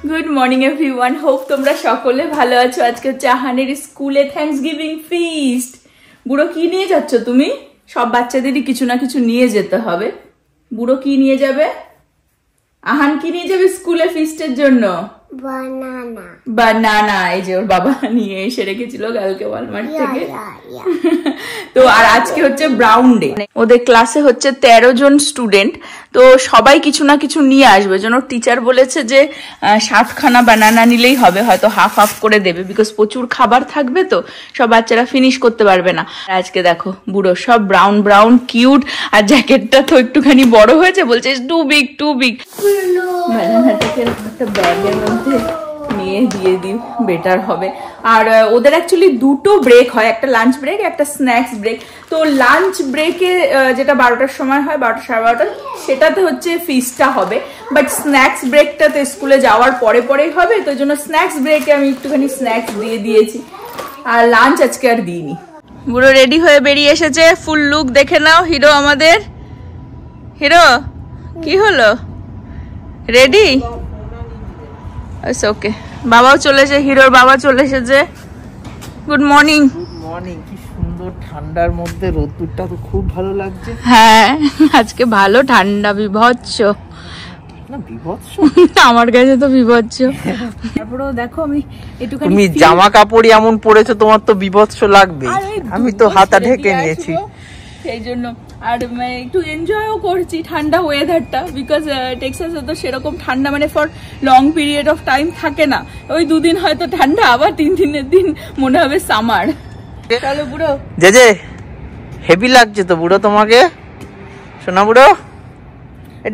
Good morning everyone, hope তোমরা সকলে ভালো আছো। আজকে হচ্ছে আহানের স্কুলে থ্যাঙ্কসগিভিং ফিস্ট। বুড়ো কি নিয়ে যাচ্ছ তুমি? সব বাচ্চাদেরই কিছু না কিছু নিয়ে যেতে হবে। বুড়ো কি নিয়ে যাবে? আহান কি নিয়ে যাবে স্কুলে ফিস্টের জন্য? বানানা। বানানা। এই যে ওর বাবা নিয়ে এসে রেখেছিল কালকে ওয়ালমার্ট থেকে। তো আর আজকে হচ্ছে ব্রাউন ডে। ওদের ক্লাসে হচ্ছে 13 জন স্টুডেন্ট, তো সবাই কিছু না কিছু নিয়ে আসবে। জন্য টিচার বলেছে যে 7খানা বানানা নিলেই হবে, হয়তো হাফ হাফ করে দেবে, বিকজ প্রচুর খাবার থাকবে, তো সব বাচ্চারা ফিনিশ করতে পারবে না। আজকে দেখো বুড়ো সব ব্রাউন ব্রাউন কিউট, আর জ্যাকেটটা তো একটুখানি বড় হয়েছে, বলছে টু বিগ টু বিগ। বানানাটাকে একটা ব্যাগের মধ্যে নিয়ে দিয়ে দিই, বেটার হবে। আর ওদের অ্যাকচুয়ালি দুটো ব্রেক হয়, একটা লাঞ্চ ব্রেক একটা স্ন্যাক্স ব্রেক। তো লাঞ্চ ব্রেকে যেটা 12টার সময় হয়, 12টা সাড়ে 12টা, সেটাতে হচ্ছে ফিস্টটা হবে। বাট স্ন্যাক্স ব্রেকটা তো স্কুলে যাওয়ার পরে পরেই হবে, তো জন্য স্ন্যাক্স ব্রেকে আমি একটুখানি স্ন্যাক্স দিয়ে দিয়েছি, আর লাঞ্চ আজকে আর দিইনি। বুড়ো রেডি হয়ে বেরিয়ে এসেছে, ফুল লুক দেখে নাও। হিরো আমাদের হিরো কি হলো, রেডি? ওকে, বাবাও চলে এসেছে, হিরোর বাবা চলে এসেছে। Good morning. Good morning. কি সুন্দর ঠান্ডার মধ্যে রোদ্দুরটা তো খুব ভালো লাগছে। হ্যাঁ, আজকে ভালো ঠান্ডা, বিভৎস। না বিভৎস, আমার কাছে তো বিভৎস। তারপরেও দেখো আমি একটুখানি, তুমি জামা কাপড় এমন পরেছো, তোমার তো বিভৎস লাগবে। আমি তো হাতা ঢেকে নিয়েছি সেই জন্য। আর একটু এনজয়ও করছি ঠান্ডা ওয়েদারটা, বিকজ টেক্সাসে তো সেরকম ঠান্ডা মানে for long period of time থাকে না। ওই 2 দিন হয়তো ঠান্ডা, আবার 3 দিনের দিন মনে হবে সামার। চলো বুড়ো। যে হেভি লাগছে তো বুড়ো তোমাকে, শোনা বুড়ো।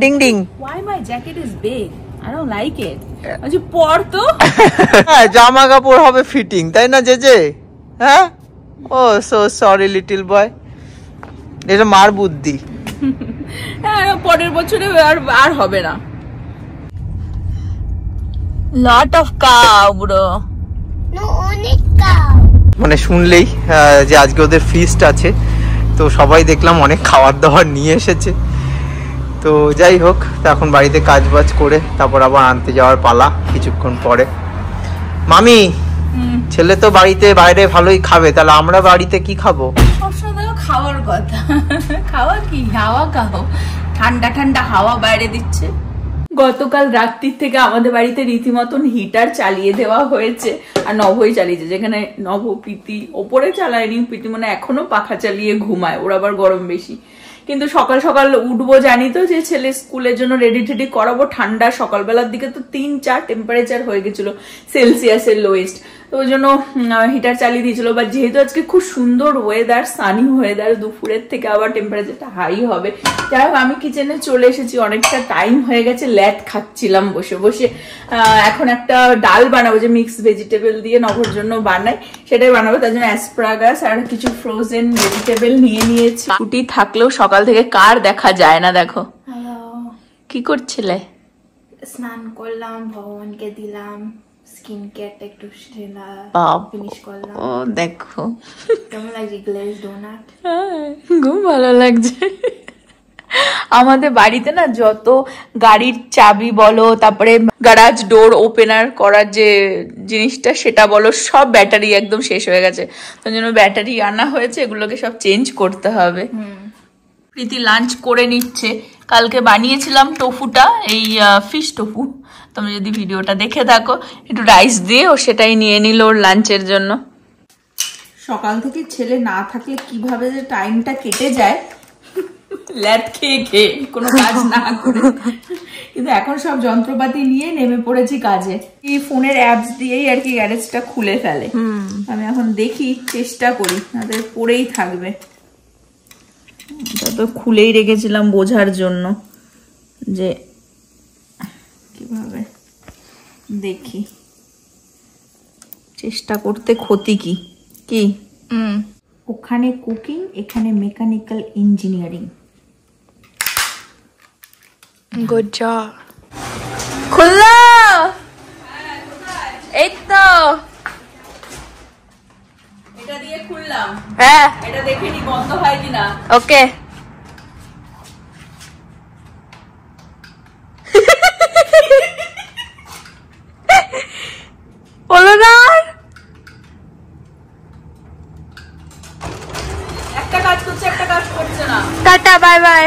Ding ding. Why my jacket is big? I don't like it. আচ্ছা পর তো। জামা কাপড় হবে ফিটিং, তাই না যে? হ্যাঁ, ও সো সরি লিটল বয়, এটা মার বুদ্ধি। হ্যাঁ, পরের বছরে আর হবে না। লট অফ কাউ বুড়ো। No, অনেক কাউ। মানে শুনলেই যে আজকে ওদের ফিস্ট আছে, তো সবাই দেখলাম অনেক খাবার দাবার নিয়ে এসেছে। তো যাই হোক, তো এখন বাড়িতে কাজ বাজ করে তারপর আবার আনতে যাওয়ার পালা কিছুক্ষণ পরে। মামি, ছেলে তো বাড়িতে বাইরে ভালোই খাবে, তাহলে আমরা বাড়িতে কি খাবো? সবসময় খাওয়ার কথা। খাওয়া কি, হাওয়া খাও, ঠান্ডা ঠান্ডা হাওয়া বাইরে দিচ্ছে। গতকাল রাত্রির থেকে আমাদের বাড়িতে রীতিমতন হিটার চালিয়ে দেওয়া হয়েছে, আর নভই চালিয়েছে। যেখানে নভ, প্রীতি ওপরে চালায়নি, প্রীতি মানে এখনো পাখা চালিয়ে ঘুমায়, ওর আবার গরম বেশি। কিন্তু সকাল সকাল উঠবো, জানি তো যে ছেলে স্কুলের জন্য রেডি টেডি করাবো। ঠান্ডা সকালবেলার দিকে তো 3-4 টেম্পারেচার হয়ে গেছিল, সেলসিয়াসের লোয়েস্ট। তো ওই জন্য হিটার চালিয়ে দিয়েছিল। বা যেহেতু আজকে খুব সুন্দর ওয়েদার, সানি ওয়েদার, দুপুরের থেকে আবার টেম্পারেচারটা হাই হবে। যাই হোক, আমি কিচেনে চলে এসেছি, অনেকটা টাইম হয়ে গেছে, ল্যাট খাচ্ছিলাম বসে বসে। এখন একটা ডাল বানাবো, যে মিক্স ভেজিটেবল দিয়ে নভর জন্য বানাই, সেটাই বানাবো। তার জন্য অ্যাসপ্রাগাস আর কিছু ফ্রোজেন ভেজিটেবল নিয়ে নিয়েছি। ছুটি থাকলেও সকাল থেকে কার দেখা যায় না। দেখো কি করছিলে? স্নান করলাম, ভগবানকে দিলাম, স্কিন কেয়ারটা একটু ফিনিশ করলাম। ও দেখো কেমন লাগছে গ্লেজ ডোনাট? খুব ভালো লাগছে। আমাদের বাড়িতে না যত গাড়ির চাবি বলো, তারপরে গ্যারাজ ডোর ওপেনার করার যে জিনিসটা সেটা বলো, সব ব্যাটারি একদম শেষ হয়ে গেছে। তার জন্য ব্যাটারি আনা হয়েছে, এগুলোকে সব চেঞ্জ করতে হবে। প্রীতি লাঞ্চ করে নিচ্ছে। কালকে বানিয়েছিলাম টোফুটা, এই ফিশ টোফু। তুমি যদি ভিডিওটা দেখে থাকো, একটু রাইস দিয়ে ও সেটাই নিয়ে নিল ওর লাঞ্চের জন্য। সকাল থেকে ছেলে না থাকলে কিভাবে যে টাইমটা কেটে যায়, ল্যাট খেয়ে খেয়ে, কোনো কাজ না করে। কিন্তু এখন সব যন্ত্রপাতি নিয়ে নেমে পড়েছি কাজে। এই ফোনের অ্যাপস দিয়েই আর কি গ্যারেজটা খুলে ফেলে। আমি এখন দেখি, চেষ্টা করি, নাহলে পড়েই থাকবে। তো খুলেই রেখেছিলাম বোঝার জন্য যে কিভাবে, দেখি চেষ্টা করতে ক্ষতি কি কি। ওখানে কুকিং, এখানে মেকানিক্যাল ইঞ্জিনিয়ারিং। Good job. খুললো, এই তো এটা দিয়ে খুললাম। হ্যাঁ, এটা দেখে নি বন্ধ হয় কিনা। Okay. Bye bye.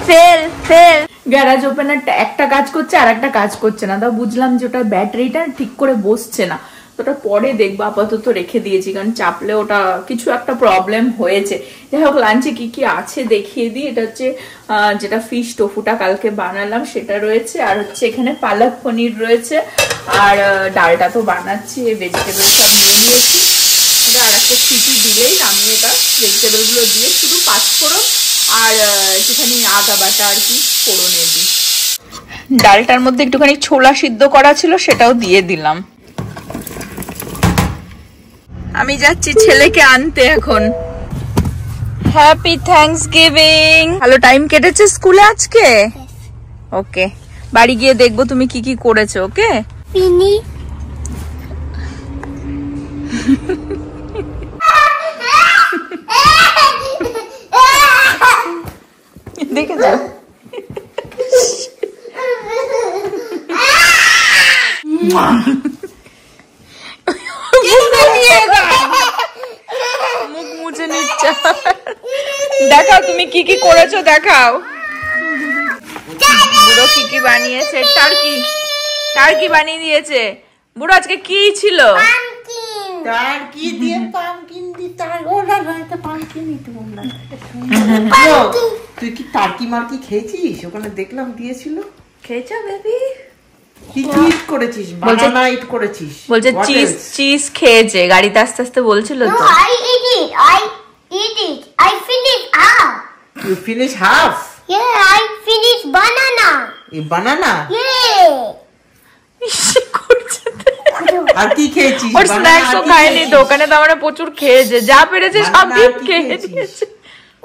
Fail fail. Garage ওপেনারটা একটা কাজ করছে আর একটা কাজ করছে না, তাও বুঝলাম যে ওটা ব্যাটারিটা ঠিক করে বসছে না, তো ওটা পরে দেখবো, আপাতত রেখে দিয়েছি কারণ চাপলে ওটা কিছু একটা প্রবলেম হয়েছে। যাই হোক, লাঞ্চে কি কি আছে দেখিয়ে দিই। এটা হচ্ছে যেটা ফিশ টোফুটা কালকে বানালাম সেটা রয়েছে, আর হচ্ছে এখানে পালক পনির রয়েছে, আর ডালটা তো বানাচ্ছি, ভেজিটেবল সব নিয়ে নিয়েছি। এটা আর একটা সিটি দিলেই আমি এটা ভেজিটেবল গুলো দিয়ে শুধু পাঁচফোড়ন আর একটুখানি আদা বাটা আর কি ফোড়নে দিই। ডালটার মধ্যে একটুখানি ছোলা সিদ্ধ করা ছিল, সেটাও দিয়ে দিলাম। আমি যাচ্ছি ছেলেকে আনতে এখন। Happy Thanksgiving. ভালো টাইম কেটেছে স্কুলে আজকে? ওকে, বাড়ি গিয়ে দেখবো তুমি কি কি করেছো। ওকে পিনি দেখেছো? মুখ মুছে নিচ্ছে। দেখাও তুমি কি কি করেছো, দেখাও। বুড়ো কি কি বানিয়েছে? টার্কি বানিয়ে দিয়েছে বুড়ো। আজকে কি ছিল? টার্কি দিয়ে পামকিন দি তার ওরা হয়তো পামকিন দিতে বললাম। তুই কি টার্কি মার্কি খেয়েছিস? ওখানে দেখলাম দিয়েছিল। খেয়েছো বেবি? কি ইট করেছিস? বানানা ইট করেছিস? বলছে চিজ খেয়েছে, গাড়িতে আস্তে আস্তে বলছিল তো। I eat it. I finish half. You finish half? Yeah, I finish banana. এই বানানা? Yeah. আর কি খেয়েছিস? ওর স্ন্যাক্সও খায়নি তো, ওখানে তো আমরা প্রচুর খেয়েছে, যা পেরেছে সব দিন খেয়ে দিয়েছে।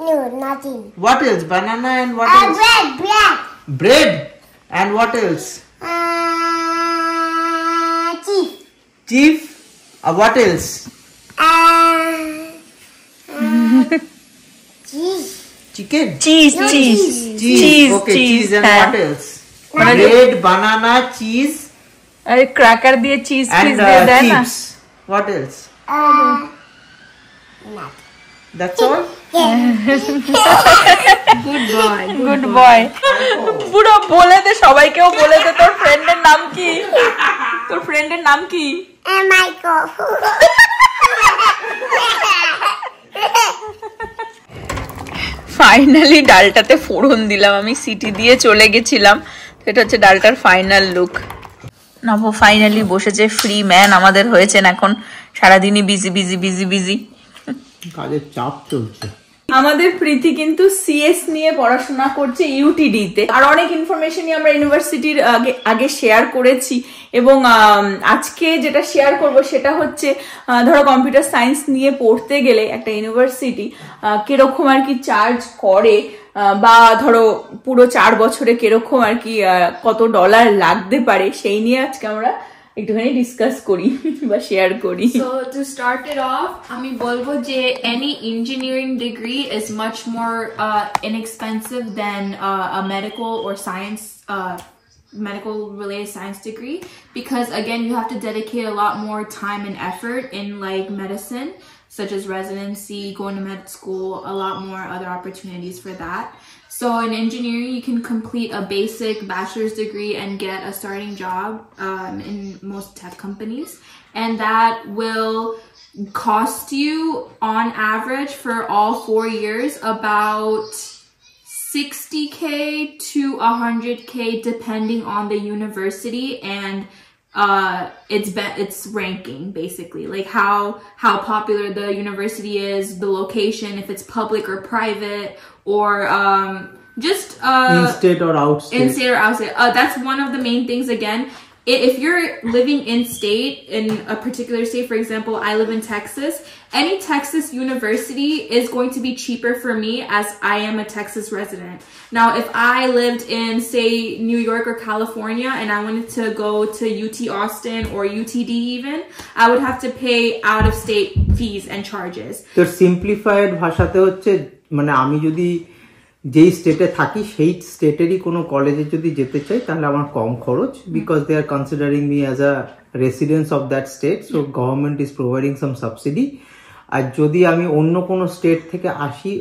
No, nothing. What else? Banana and what else? Bread. Bread. And what else? Cheese. Chief. What else? Cheese. Chicken. Cheese. Okay, cheese and what else? মানে Bread, banana, cheese আরে ক্র্যাকার দিয়ে চিজ and দিয়ে দেয় না। chips. What else? That's all? Good boy. পুরো বলে দে সবাইকেও, বলে দে তোর ফ্রেন্ডের নাম কি? তোর ফ্রেন্ডের নাম কি? And Michael. ফাইনালি ডালটাতে ফোড়ন দিলাম, আমি সিটি দিয়ে চলে গেছিলাম। এটা হচ্ছে ডালটার ফাইনাল লুক। নব ফাইনালি বসেছে, ফ্রি ম্যান আমাদের হয়েছেন এখন, সারাদিনই বিজি বিজি বিজি বিজি। কাজের চাপ চলছে। আমাদের প্রীতি কিন্তু সিএস নিয়ে পড়াশোনা করছে ইউটিডি তে, আর অনেক ইনফরমেশনই আমরা ইউনিভার্সিটির আগে শেয়ার করেছি, এবং আজকে যেটা শেয়ার করব সেটা হচ্ছে ধরো কম্পিউটার সায়েন্স নিয়ে পড়তে গেলে একটা ইউনিভার্সিটি কিরকম আর কি চার্জ করে, বা ধরো পুরো 4 বছরে কিরকম আর কি কত ডলার লাগতে পারে, সেই নিয়ে আজকে আমরা একটুখানি ডিসকাস করি বা শেয়ার করি। So to start it off, আমি বলবো যে any engineering degree is much more inexpensive than a medical or science medical related science degree, because again you have to dedicate a lot more time and effort in like medicine, such as residency, going to med school, a lot more other opportunities for that. So in engineering, you can complete a basic bachelor's degree and get a starting job in most tech companies. And that will cost you, on average, for all 4 years, about $60K to $100K, depending on the university and its ranking, basically, like how popular the university is, the location, if it's public or private, or just in-state or outstate. In-state or outstate. That's one of the main things. Again, if you're living in state, in a particular state, for example, I live in Texas, any Texas university is going to be cheaper for me as I am a Texas resident. Now, if I lived in, say, New York or California and I wanted to go to UT Austin or UTD even, I would have to pay out-of-state fees and charges. তো simplified ভাষাতে হচ্ছে, মানে আমি যদি যেই স্টেটে থাকি সেই স্টেটেরই কোনো কলেজে যদি যেতে চাই তাহলে আমার কম খরচ, because they are considering me as a residence of that state, so government is providing some subsidy. আর যদি আমি অন্য কোনো স্টেট থেকে আসি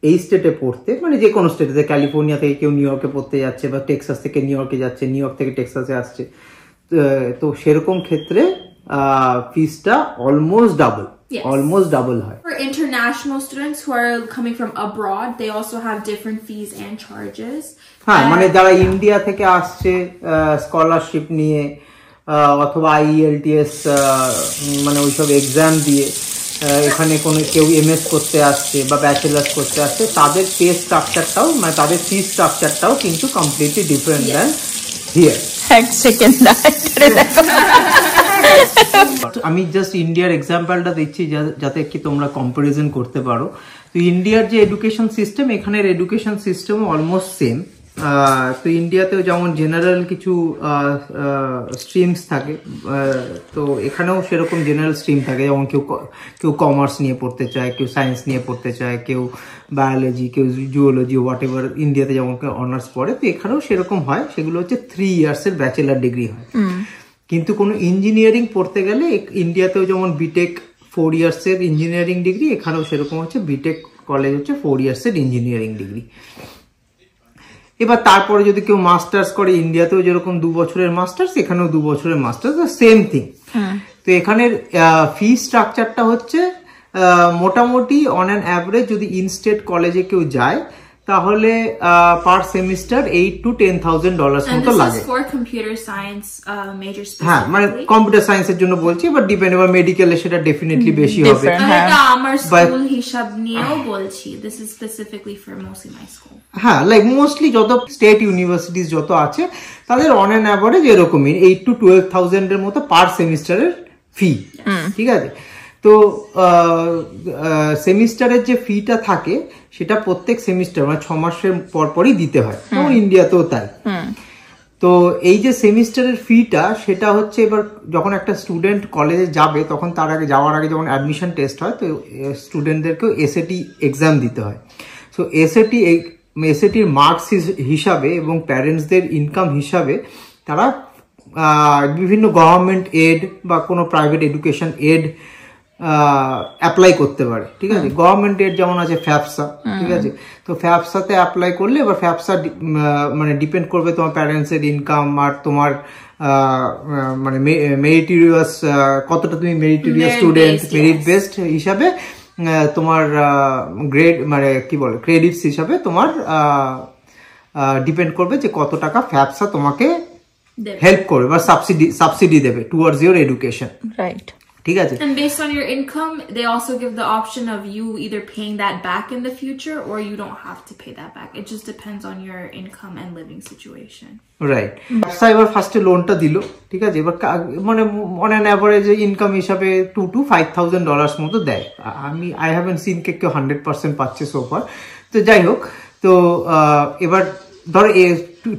এই স্টেটে পড়তে, মানে যে কোনো স্টেটে, ক্যালিফোর্নিয়া থেকে কেউ নিউ ইয়র্কে পড়তে যাচ্ছে বা টেক্সাস থেকে নিউ ইয়র্কে যাচ্ছে, নিউ ইয়র্ক থেকে টেক্সাসে আসছে, তো সেরকম ক্ষেত্রে ফিসটা অলমোস্ট ডাবল হয়। For international students who are coming from abroad, they also have different fees and charges. হ্যাঁ, মানে যারা ইন্ডিয়া থেকে আসছে স্কলারশিপ নিয়ে অথবা IELTS মানে ওইসব এক্সাম দিয়ে এখানে কোনো কেউ MS করতে আসছে বা ব্যাচেলার্স করতে আসছে, তাদের পে স্ট্রাকচারটাও, মানে তাদের ফি স্ট্রাকচারটাও কিন্তু কমপ্লিটলি ডিফারেন্ট দ্যান হিয়ার। এক সেকেন্ড আমি জাস্ট ইন্ডিয়ার এক্সাম্পলটা দিচ্ছি যাতে কি তোমরা কম্পারিজন করতে পারো। তো ইন্ডিয়ার যে এডুকেশন সিস্টেম, এখানের এডুকেশন সিস্টেম অলমোস্ট সেম। তো ইন্ডিয়াতেও যেমন জেনারেল কিছু স্ট্রিমস থাকে, তো এখানেও সেরকম জেনারেল স্ট্রিম থাকে, যেমন কেউ কমার্স নিয়ে পড়তে চায়, কেউ সায়েন্স নিয়ে পড়তে চায়, কেউ বায়োলজি, কেউ জুওলজি, হোয়াট এভার ইন্ডিয়াতে যেমন অনার্স পড়ে, তো এখানেও সেরকম হয়। সেগুলো হচ্ছে 3 ইয়ার্সের ব্যাচেলার ডিগ্রি হয়। কিন্তু কোনো ইঞ্জিনিয়ারিং পড়তে গেলে ইন্ডিয়াতেও যেমন বিটেক 4 ইয়ার্সের ইঞ্জিনিয়ারিং ডিগ্রি, এখানেও সেরকম হচ্ছে বিটেক কলেজ হচ্ছে 4 ইয়ার্সের ইঞ্জিনিয়ারিং ডিগ্রি। এবার তারপরে যদি কেউ মাস্টার্স করে, ইন্ডিয়াতেও যেরকম 2 বছরের মাস্টার্স, এখানেও 2 বছরের মাস্টার্স, সেম থিং। তো এখানের ফি স্ট্রাকচারটা হচ্ছে মোটামুটি অন অ্যান অ্যাভারেজ যদি ইনস্টেট কলেজে কেউ যায় তাহলে পার সেমিস্টার $8,000 to $10,000 মতো লাগে। হ্যাঁ, মানে কম্পিউটার সায়েন্সের জন্য বলছি, বাট ডিপেন্ড, এবার মেডিকেলে সেটা ডেফিনেটলি বেশি হবে। আমার স্কুল হিসাব নিয়েও বলছি, this is specifically for mostly my school. হ্যাঁ, লাইক মোস্টলি যত স্টেট ইউনিভার্সিটিজ যত আছে তাদের অন অ্যান অ্যাভারেজ এরকমই 8,000 to 12,000 এর মতো পার সেমিস্টারের ফি। ঠিক আছে, তো সেমিস্টারের যে ফিটা থাকে সেটা প্রত্যেক সেমিস্টার মানে 6 মাসের পরপরই দিতে হয়, যেমন ইন্ডিয়াতেও তাই। তো এই যে সেমিস্টারের ফিটা, সেটা হচ্ছে এবার যখন একটা স্টুডেন্ট কলেজে যাবে তখন তার আগে যাওয়ার আগে যখন অ্যাডমিশন টেস্ট হয়, তো স্টুডেন্টদেরকেও SAT এক্সাম দিতে হয়। সো SATর মার্কস হিসাবে এবং প্যারেন্টসদের ইনকাম হিসাবে তারা বিভিন্ন গভর্নমেন্ট এড বা কোনো প্রাইভেট এডুকেশন এড অ্যাপ্লাই করতে পারে। ঠিক আছে, গভর্নমেন্ট এড যেমন আছে FAFSA, ঠিক আছে, তো FAFSAতে অ্যাপ্লাই করলে এবার FAFSA মানে ডিপেন্ড করবে তোমার প্যারেন্টসের ইনকাম আর তোমার মানে মেরিটোরিয়াস, কতটা তুমি মেরিটোরিয়াস স্টুডেন্ট, মেরিট বেসড হিসাবে তোমার গ্রেড মানে কি বলে ক্রেডিটস হিসাবে তোমার ডিপেন্ড করবে যে কত টাকা FAFSA তোমাকে হেল্প করবে বা সাবসিডি দেবে টুয়ার্ডস ইওর এডুকেশন। রাইট, ঠিক আছে। And based on your income, they also give the option of you either paying that back in the future or you don't have to pay that back. It just depends on your income and living situation. Right, এবার ফার্স্টে লোনটা দিল, ঠিক আছে, এবার মানে on an average income হিসাবে $2,000 to $5,000 মতো দেয়। আই হ্যাভেন্ট সিন কেউ 100% পাচ্ছে সোফার। তো যাই হোক, তো এবার ধরো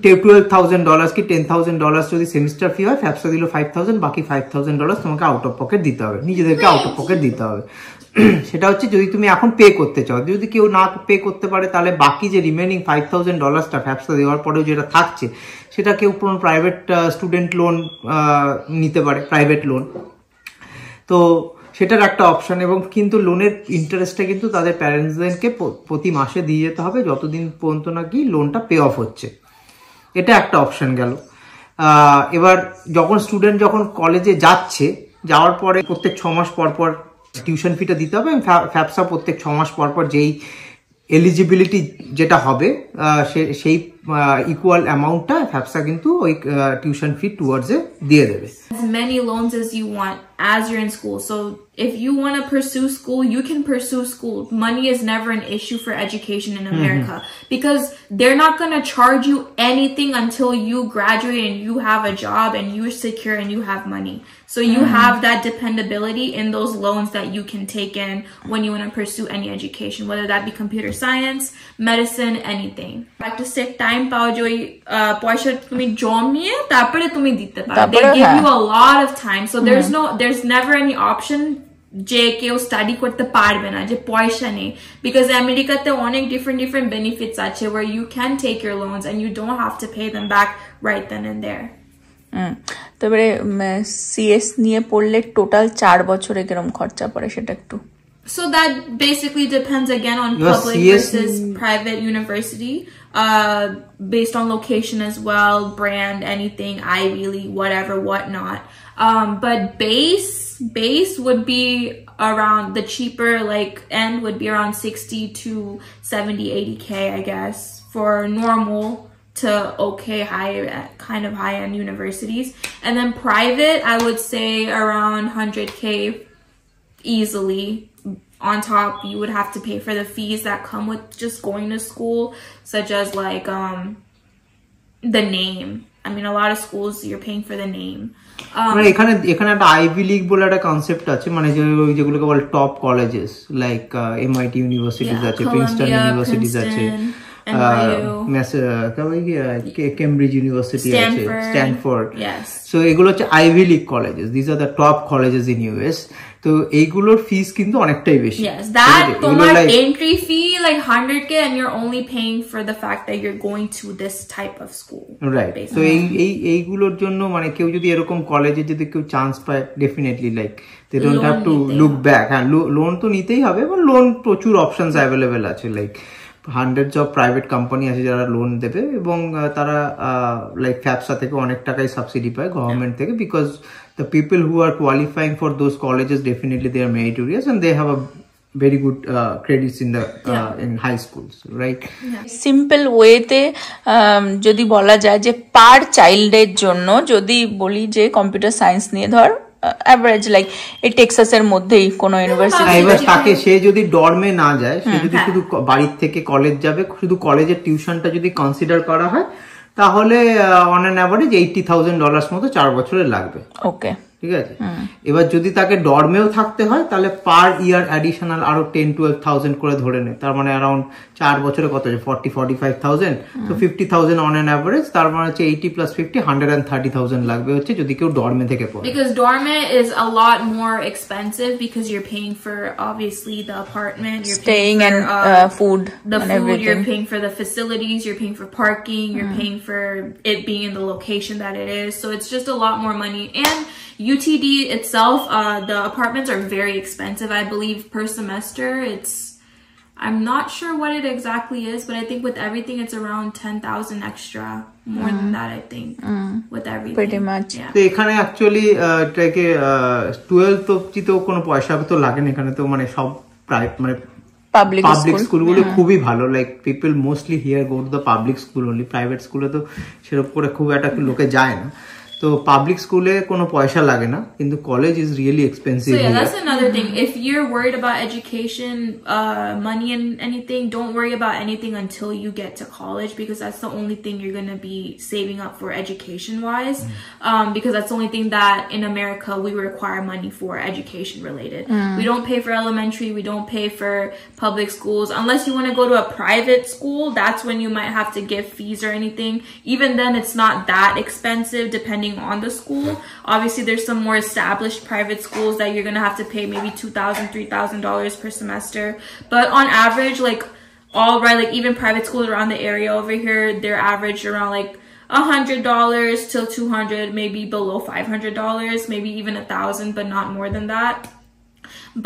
$12,000 কি $10,000 যদি সেমিস্টার ফি হয়, FAFSA দিল $5,000, বাকি $5,000 তোমাকে আউট অফ পকেট দিতে হবে, নিজেদেরকে আউট অফ পকেট দিতে হবে। সেটা হচ্ছে যদি তুমি এখন পে করতে চাও। যদি কেউ না পে করতে পারে তাহলে বাকি যে রিমেনিং $5,000 FAFSA দেওয়ার পরেও যেটা থাকছে সেটা কেউ কোনো প্রাইভেট স্টুডেন্ট লোন নিতে পারে, প্রাইভেট লোন, তো সেটার একটা অপশন। এবং কিন্তু লোনের ইন্টারেস্টটা কিন্তু তাদের প্যারেন্টসদেরকে প্রতি মাসে দিয়ে যেতে হবে যতদিন পর্যন্ত নাকি লোনটা পে অফ হচ্ছে। এটা একটা অপশন গেল। এবার যখন স্টুডেন্ট যখন কলেজে যাচ্ছে, যাওয়ার পরে প্রত্যেক 6 মাস পর পর টিউশন ফিটা দিতে হবে এবং FAFSA প্রত্যেক 6 মাস পর পর যেই এলিজিবিলিটি যেটা হবে সেই ইকুয়াল অ্যামাউন্টটা FAFSA কিন্তু ওই টিউশন ফি টুয়ার্ডস এ দিয়ে দেবে। As many loans as you want as you're in school. So if you want to pursue school, you can pursue school. Money is never an issue for education in America because they're not going to charge you anything until you graduate and you have a job and you're secure and you have money. So you have that dependability in those loans that you can take in when you want to pursue any education, whether that be computer science, medicine, anything. Like to take time পাও যে পয়সা তুমি জমিয়ে তারপরে তুমি দিতে পারো। They give you a lot of time. So there's never any option যে কেউ স্টাডি করতে পারবে না যে পয়সা নেই, বিকজ আমেরিকাতে অনেক ডিফারেন্ট বেনিফিটস আছে where you can take your loans and you don't have to pay them back right then and there. তারপরে CS নিয়ে পড়লে টোটাল 4 বছরে কিরকম খরচা পড়ে সেটা একটু So that basically depends again on Your public CS versus private university, based on location as well, brand, anything, Ivy League, whatever, whatnot. But base would be around, the cheaper like end would be around 60 to 70, 80K, I guess, for normal to okay high, kind of high-end universities. And then private, I would say around 100K easily. On top, you would have to pay for the fees that come with just going to school, such as like the name. I mean, a lot of schools you're paying for the name. মানে এখানে একটা ivy league বলে একটা concept আছে, মানে যেগুলোকে বলে top colleges, like MIT universities আছে, প্রিন্সটন ইউনিভার্সিটিজ আছে, কেমব্রিজ ইউনিভার্সিটি আছে, স্ট্যানফোর্ড। সো এগুলো হচ্ছে Ivy League colleges, this are the top colleges in US. তো এইগুলোর ফিস কিন্তু অনেকটাই বেশি। Yes, that তোমার entry fee like 100K and you're only paying for the fact that you're going to this type of school. Right. So এইগুলোর জন্য মানে কেউ যদি এরকম কলেজে যদি কেউ চান্স পায়, definitely like they don't have to look back. হ্যাঁ, লোন তো নিতেই হবে, এবং লোন প্রচুর অপশনস অ্যাভেলেবেল আছে, like hundreds of private company আছে যারা লোন দেবে, এবং তারা লাইক ফ্যাপসা থেকে অনেক টাকাই সাবসিডি পায় গভর্নমেন্ট থেকে, because the people who are qualifying for those colleges, definitely they are meritorious and they have a very good credits in the in high schools, right? Simple ওয়েতে যদি বলা যায় যে পার চাইল্ডের জন্য যদি বলি যে কম্পিউটার সায়েন্স নিয়ে ধর অ্যাভারেজ লাইক এই টেক্সাসের মধ্যেই কোনো ইউনিভার্সিটি, এবার তাকে সে যদি ডর্মে না যায়, সে যদি শুধু বাড়ির থেকে কলেজ যাবে, শুধু কলেজের টিউশনটা যদি কনসিডার করা হয়, তাহলে অন অ্যান অ্যাভারেজ $80,000 মতো 4 বছরে লাগবে। ওকে, ঠিক আছে। এবার যদি তাকে ডর্মেও থাকতে হয়, তাহলে পার ইয়ার অ্যাডিশনাল আরো 10-12,000 করে ধরে নেয়, তার মানে অ্যারাউন্ড 4 বছরে কত হচ্ছে 40-45,000, তো 50,000 অন অ্যান অ্যাভারেজ, তার মানে হচ্ছে 80 + 50 130,000 লাগবে হচ্ছে যদি কেউ ডর্মে থেকে পড়ে। Because dormant is a lot more expensive because you're paying for obviously the apartment, you're staying paying for, and food, the and food, everything. you're paying for the facilities, you're paying for parking, you're paying for it being in the location that it is, so it's just a lot more money. And UTD itself, the apartments are very expensive, I believe, per semester. I'm not sure what it exactly is, but I think with everything it's around 10,000 extra, more than that, I think, with everything. Pretty much. Yeah. তো এখানে actually এটাকে 12th অবধি তো কোনো পয়সা তো লাগে না, এখানে তো মানে সব মানে পাবলিক স্কুলগুলো খুবই ভালো, like people mostly here go to the public school only, private স্কুলে তো সেরকম করে খুব একটা লোকে যায় না, তো পাবলিক স্কুলে কোনো পয়সা লাগে না, কিন্তু college is really expensive. So yeah, that's another thing. If you're worried about education, money and anything, don't worry about anything until you get to college, because that's the only thing you're going to be saving up for education wise, because that's the only thing that in America we require money for education related. We don't pay for elementary, we don't pay for public schools unless you want to go to a private school. That's when you might have to give fees or anything. Even then it's not that expensive depending on the school. Obviously there's some more established private schools that you're gonna have to pay maybe $2,000-3,000 per semester, but on average, like all right, like even private schools around the area over here, they're averaged around like $100 till $200, maybe below $500, maybe even $1,000, but not more than that.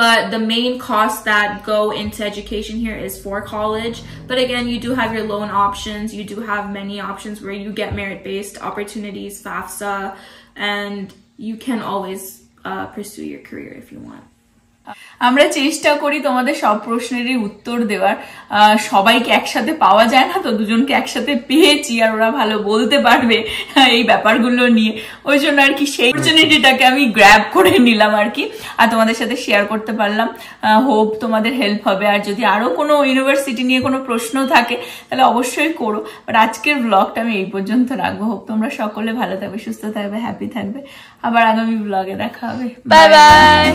But the main costs that go into education here is for college. But again, you do have your loan options. You do have many options where you get merit-based opportunities, FAFSA, and you can always pursue your career if you want. আমরা চেষ্টা করি তোমাদের সব প্রশ্নেরই উত্তর দেওয়ার, সবাইকে একসাথে পাওয়া যায় না, তো দুজনকে একসাথে পেয়েছি আর ওরা ভালো বলতে পারবে এই ব্যাপারগুলো নিয়ে, ওই জন্য আর কি সেই অপরচুনিটিটাকে আমি গ্র্যাব করে নিলাম আর কি, আর তোমাদের সাথে শেয়ার করতে পারলাম। হোপ তোমাদের হেল্প হবে, আর যদি আরো কোনো ইউনিভার্সিটি নিয়ে কোনো প্রশ্ন থাকে তাহলে অবশ্যই করো। বাট আজকের ব্লগটা আমি এই পর্যন্ত রাখবো। হোপ তোমরা সকলে ভালো থাকবে, সুস্থ থাকবে, হ্যাপি থাকবে। আবার আগামী ব্লগে দেখা হবে। Bye bye.